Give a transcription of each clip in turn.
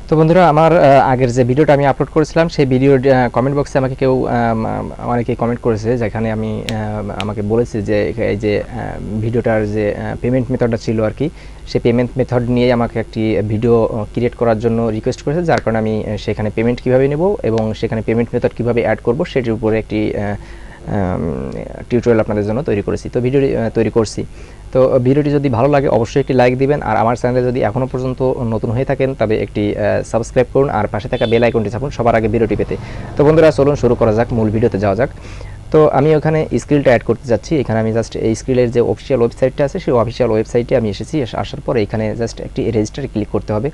তো বন্ধুরা, আমার আগের যে ভিডিওটা আমি আপলোড করেছিলাম সেই ভিডিওর কমেন্ট বক্সে আমাকে কেউ অনেকেই কমেন্ট করেছে, যেখানে আমি আমাকে বলেছি যে এই যে ভিডিওটার যে পেমেন্ট মেথডটা ছিল আর কি, সেই পেমেন্ট মেথড নিয়ে আমাকে একটি ভিডিও ক্রিয়েট করার জন্য রিকোয়েস্ট করেছে, যার কারণে আমি সেখানে পেমেন্ট কীভাবে নেব এবং সেখানে পেমেন্ট মেথড কীভাবে অ্যাড করব সেটির উপরে একটি টিউটোরিয়াল আপনাদের জন্য তৈরি করেছি। তো ভিডিও তৈরি করছি। তো ভিডিওটি যদি ভালো লাগে অবশ্যই একটি লাইক দিবেন, আর আমার চ্যানেলে যদি এখনও পর্যন্ত নতুন হয়ে থাকেন তবে একটি সাবস্ক্রাইব করুন আর পাশে থাকা বেল আইকনটি চাপুন সবার আগে ভিডিওটি পেতে। তো বন্ধুরা, চলুন শুরু করা যাক, মূল ভিডিওতে যাওয়া যাক। তো আমি ওখানে স্ক্রিলটা অ্যাড করতে যাচ্ছি। এখানে আমি জাস্ট এই স্ক্রিলের যে অফিসিয়াল ওয়েবসাইটটা আছে সেই অফিসিয়াল ওয়েবসাইটে আমি এসেছি। আসার পরে এখানে জাস্ট একটি রেজিস্টারে ক্লিক করতে হবে।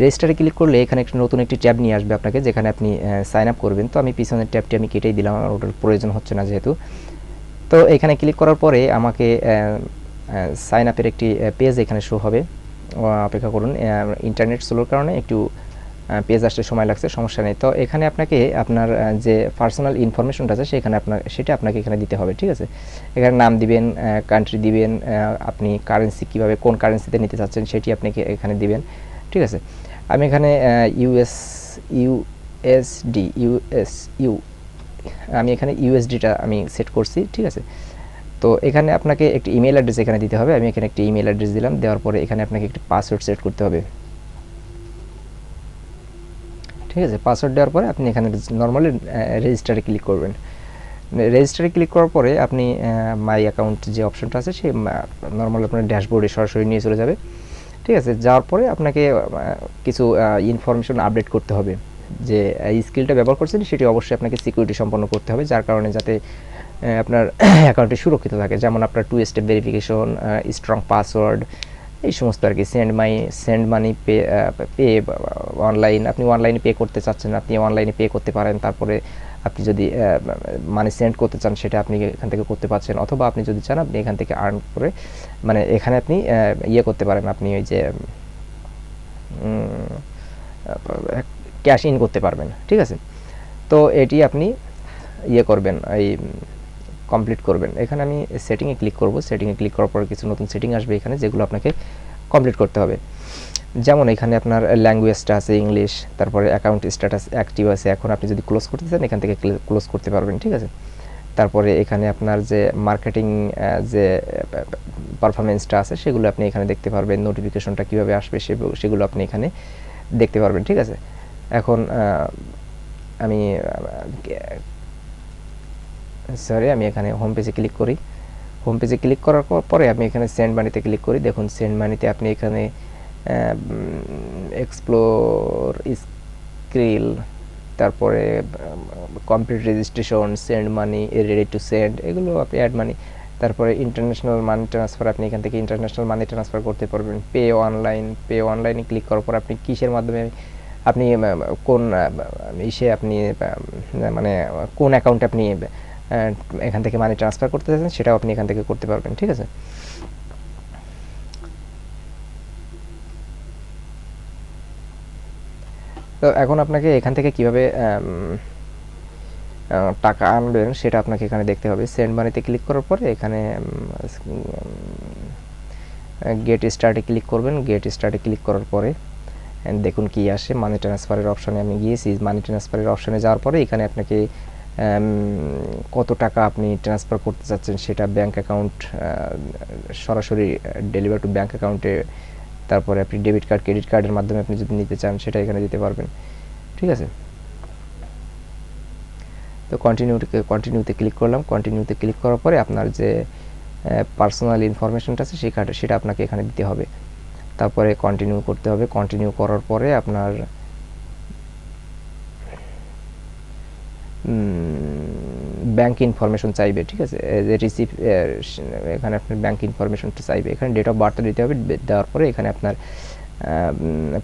রেজিস্টারে ক্লিক করলে এখানে একটা নতুন একটি ট্যাব নিয়ে আসবে আপনাকে, যেখানে আপনি সাইন আপ করবেন। তো আমি পিছনের ট্যাবটি আমি কেটেই দিলাম, আমার ওটার প্রয়োজন হচ্ছে না যেহেতু। তো এখানে ক্লিক করার পরে আমাকে সাইন আপের একটি পেজ এখানে শো হবে। অপেক্ষা করুন, ইন্টারনেট স্লোর কারণে একটু পেজ আসতে সময় লাগছে, সমস্যা নেই। তো এখানে আপনাকে আপনার যে পার্সোনাল ইনফরমেশনটা আছে সেটা আপনাকে এখানে দিতে হবে, ঠিক আছে। এখানে নাম দিবেন, কান্ট্রি দিবেন, আপনি কারেন্সি কীভাবে কোন কারেন্সিতে নিতে চাচ্ছেন সেটি আপনি এখানে দিবেন, ঠিক আছে। আমি এখানে আমি এখানে ইউএসডিটা আমি সেট করছি, ঠিক আছে। তো এখানে আপনাকে একটি ইমেল অ্যাড্রেস এখানে দিতে হবে। আমি এখানে একটি ইমেল অ্যাড্রেস দিলাম, দেওয়ার পরে এখানে আপনাকে একটি পাসওয়ার্ড সেট করতে হবে, ঠিক আছে। পাসওয়ার্ড দেওয়ার পরে আপনি এখানে নর্মালি রেজিস্টারে ক্লিক করবেন। রেজিস্টারে ক্লিক করার পরে আপনি মাই অ্যাকাউন্ট যে অপশনটা আছে সেই নর্মালি আপনার ড্যাশবোর্ডে সরাসরি নিয়ে চলে যাবে, ঠিক আছে। যাওয়ার পরে আপনাকে কিছু ইনফরমেশন আপডেট করতে হবে। যে এই স্কিলটা ব্যবহার করছেন সেটি অবশ্যই আপনাকে সিকিউরিটি সম্পন্ন করতে হবে, যার কারণে যাতে আপনার অ্যাকাউন্টটি সুরক্ষিত থাকে। যেমন আপনার 2 স্টেপ ভেরিফিকেশন, স্ট্রং পাসওয়ার্ড, এই সমস্ত আর কি। সেন্ড মানি পে অনলাইন, আপনি অনলাইনে পে করতে চাচ্ছেন, আপনি অনলাইনে পে করতে পারেন। তারপরে আপনি যদি মানি সেন্ড করতে চান সেটা আপনি এখান থেকে করতে পারছেন, অথবা আপনি যদি চান আপনি এখান থেকে আর্ন করে মানে এখানে আপনি ইয়ে করতে পারেন, আপনি ওই যে ক্যাশ ইন করতে পারবেন, ঠিক আছে। তো এটি আপনি ইয়ে করবেন, এই কমপ্লিট করবেন। এখানে আমি সেটিংয়ে ক্লিক করব। সেটিংয়ে ক্লিক করার পর কিছু নতুন সেটিং আসবে এখানে, যেগুলো আপনাকে কমপ্লিট করতে হবে। যেমন এখানে আপনার ল্যাঙ্গুয়েজটা আছে ইংলিশ, তারপরে অ্যাকাউন্ট স্ট্যাটাস অ্যাক্টিভ আছে, এখন আপনি যদি ক্লোজ করতে চান এখান থেকে ক্লোজ করতে পারবেন, ঠিক আছে। তারপরে এখানে আপনার যে মার্কেটিং যে পারফরমেন্সটা আছে সেগুলো আপনি এখানে দেখতে পারবেন, নোটিফিকেশনটা কীভাবে আসবে সেগুলো আপনি এখানে দেখতে পারবেন, ঠিক আছে। এখন আমি এখানে হোম পেজে ক্লিক করি। হোম পেজে ক্লিক করার পরে আমি এখানে সেন্ড মানিতে ক্লিক করি। দেখুন সেন্ড মানিতে আপনি এখানে এক্সপ্লোর, স্ক্রিল, তারপরে complete registration, send money, ready to send, এগুলো আপনি অ্যাড মানি। তারপরে ইন্টারন্যাশনাল মানি ট্রান্সফার, আপনি এখান থেকে ইন্টারন্যাশনাল মানি ট্রান্সফার করতে পারবেন। পে অনলাইনে ক্লিক করার পর আপনি কিসের মাধ্যমে আপনি কোন আপনি মানে কোন অ্যাকাউন্টে আপনি এখান থেকে মানি ট্রান্সফার করতে চাচ্ছেন সেটাও আপনি এখান থেকে করতে পারবেন, ঠিক আছে। তো এখন আপনাকে এখান থেকে কিভাবে টাকা আনবেন সেটা আপনাকে এখানে দেখতে হবে। সেন্ড মানিতে ক্লিক করার পরে এখানে গেট স্টার্টে ক্লিক করবেন। গেট স্টার্টে ক্লিক করার পরে দেখুন কি আসে। মানি ট্রান্সফারের অপশনে আমি গিয়েছি। মানি ট্রান্সফারের অপশনে যাওয়ার পরে এখানে আপনাকে কত টাকা আপনি ট্রান্সফার করতে চাচ্ছেন সেটা ব্যাঙ্ক অ্যাকাউন্ট, সরাসরি ডেলিভার টু ব্যাঙ্ক অ্যাকাউন্টে, তারপরে আপনি ডেবিট কার্ড, ক্রেডিট কার্ডের মাধ্যমে আপনি যদি নিতে চান সেটা এখানে দিতে পারবেন, ঠিক আছে। তো কন্টিনিউতে ক্লিক করলাম। কন্টিনিউতে ক্লিক করার পরে আপনার যে পার্সোনাল ইনফরমেশনটা আছে সেটা আপনাকে এখানে দিতে হবে। তারপরে কন্টিনিউ করতে হবে। কন্টিনিউ করার পরে আপনার ব্যাঙ্ক ইনফরমেশন চাইবে, ঠিক আছে। রিসিভ, এখানে আপনার ব্যাঙ্ক ইনফরমেশনটা চাইবে। এখানে ডেট অফ বার্থ দিতে হবে। দেওয়ার পরে এখানে আপনার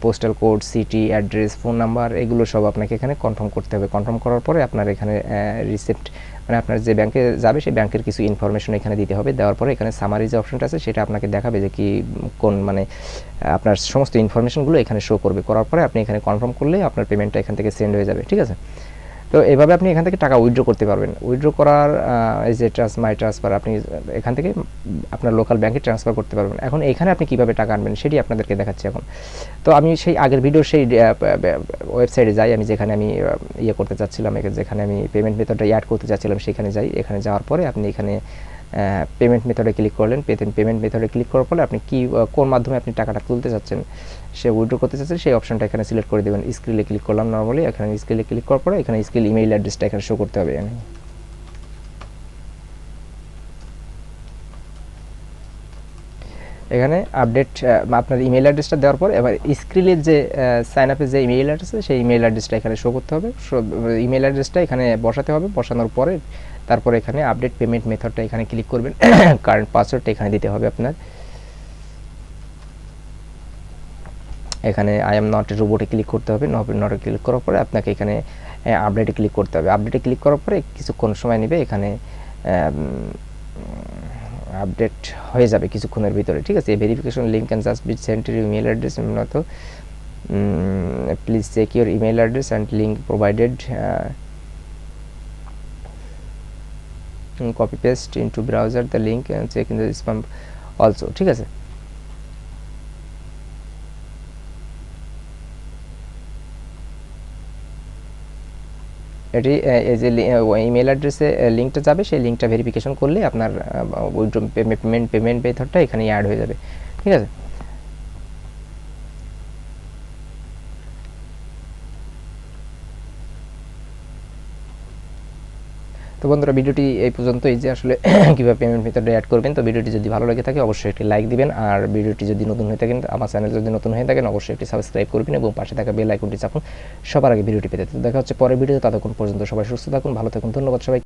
postal code, city, address, phone number, এগুলো সব আপনাকে এখানে কনফার্ম করতে হবে। কনফার্ম করার পরে আপনার এখানে রিসিপ্ট মানে আপনার যে ব্যাংকে যাবে সেই ব্যাংকের কিছু ইনফরমেশন এখানে দিতে হবে। দেওয়ার পরে এখানে সামারি যে অপশনটা আছে সেটা আপনাকে দেখাবে যে কি কোন মানে আপনার সমস্ত ইনফরমেশনগুলো এখানে শো করবে। করার পরে আপনি এখানে কনফার্ম করলে আপনার পেমেন্টটা এখান থেকে সেন্ড হয়ে যাবে, ঠিক আছে। তো এভাবে আপনি এখান থেকে টাকা উইথড্র করতে পারবেন। উইথড্র করার এই যে মাই ট্রান্সফার, আপনি এখান থেকে আপনার লোকাল ব্যাংকে ট্রান্সফার করতে পারবেন। এখন এখানে আপনি কীভাবে টাকা আনবেন সেটি আপনাদেরকে দেখাচ্ছি এখন। তো আমি সেই আগের ভিডিওর সেই ওয়েবসাইটে যাই, আমি যেখানে আমি ইয়ে করতে চাচ্ছিলাম, যেখানে আমি পেমেন্ট মেথডটা অ্যাড করতে চাচ্ছিলাম সেখানে যাই। এখানে যাওয়ার পরে আপনি এখানে পেমেন্ট মেথডে ক্লিক করলেন। পেমেন্ট মেথডে ক্লিক করার পরে আপনি কোন মাধ্যমে আপনি টাকাটা তুলতে চাচ্ছেন, সে উইথড্র করতে চাচ্ছেন, সেই অপশনটা এখানে সিলেক্ট করে দেবেন। স্ক্রিলে ক্লিক করলাম নর্মালি, এখানে স্ক্রিলে ক্লিক করার পরে এখানে স্ক্রিল ইমেইল অ্যাড্রেসটা এখানে শো করতে হবে। এখানে আপডেট আপনার ইমেইল অ্যাড্রেসটা দেওয়ার পর এবার স্ক্রিলের যে সাইন আপের যে ইমেইল অ্যাড্রেস আছে সেই ইমেইল অ্যাড্রেসটা এখানে শো করতে হবে। ইমেইল অ্যাড্রেসটা এখানে বসাতে হবে। বসানোর পরে তারপরে এখানে আপডেট পেমেন্ট মেথডটা এখানে ক্লিক করবেন। কারেন্ট পাসওয়ার্ডটা এখানে দিতে হবে আপনার। এখানে আই এম নট এ রোবটে ক্লিক করতে হবে। নটে ক্লিক করার পরে আপনাকে এখানে আপডেটে ক্লিক করতে হবে। আপডেটে ক্লিক করার পরে কিছুক্ষণ সময় নেবে, এখানে আপডেট হয়ে যাবে কিছুক্ষণের ভিতরে, ঠিক আছে। Verification link can just be send to email address, not please check your email address and link provided, copy paste into browser the link and check in the spam also, ঠিক আছে। এটি এই যে ইমেল অ্যাড্রেসে লিঙ্কটা যাবে, সেই লিঙ্কটা ভেরিফিকেশন করলে আপনার পেমেন্ট মেথডটা এখানে অ্যাড হয়ে যাবে, ঠিক আছে। তো বন্ধুরা, ভিডিওটি এই পর্যন্তই, যে আসলে কীভাবে পেমেন্ট মেথডে অ্যাড করবেন। তো ভিডিওটি যদি ভালো লাগে থাকে অবশ্যই একটি লাইক দিবেন, আর ভিডিওটি যদি নতুন হয়ে থাকেন, আমার চ্যানেল যদি নতুন হয়ে থাকেন অবশ্যই একটি সাবস্ক্রাইব করবেন এবং পাশে থাকা বেল আইকনটি চাপুন সবার আগে ভিডিওটি পেতে। তো দেখা হচ্ছে পরের ভিডিওতে, ততক্ষণ পর্যন্ত সবাই সুস্থ থাকুন, ভালো থাকুন, ধন্যবাদ সবাই।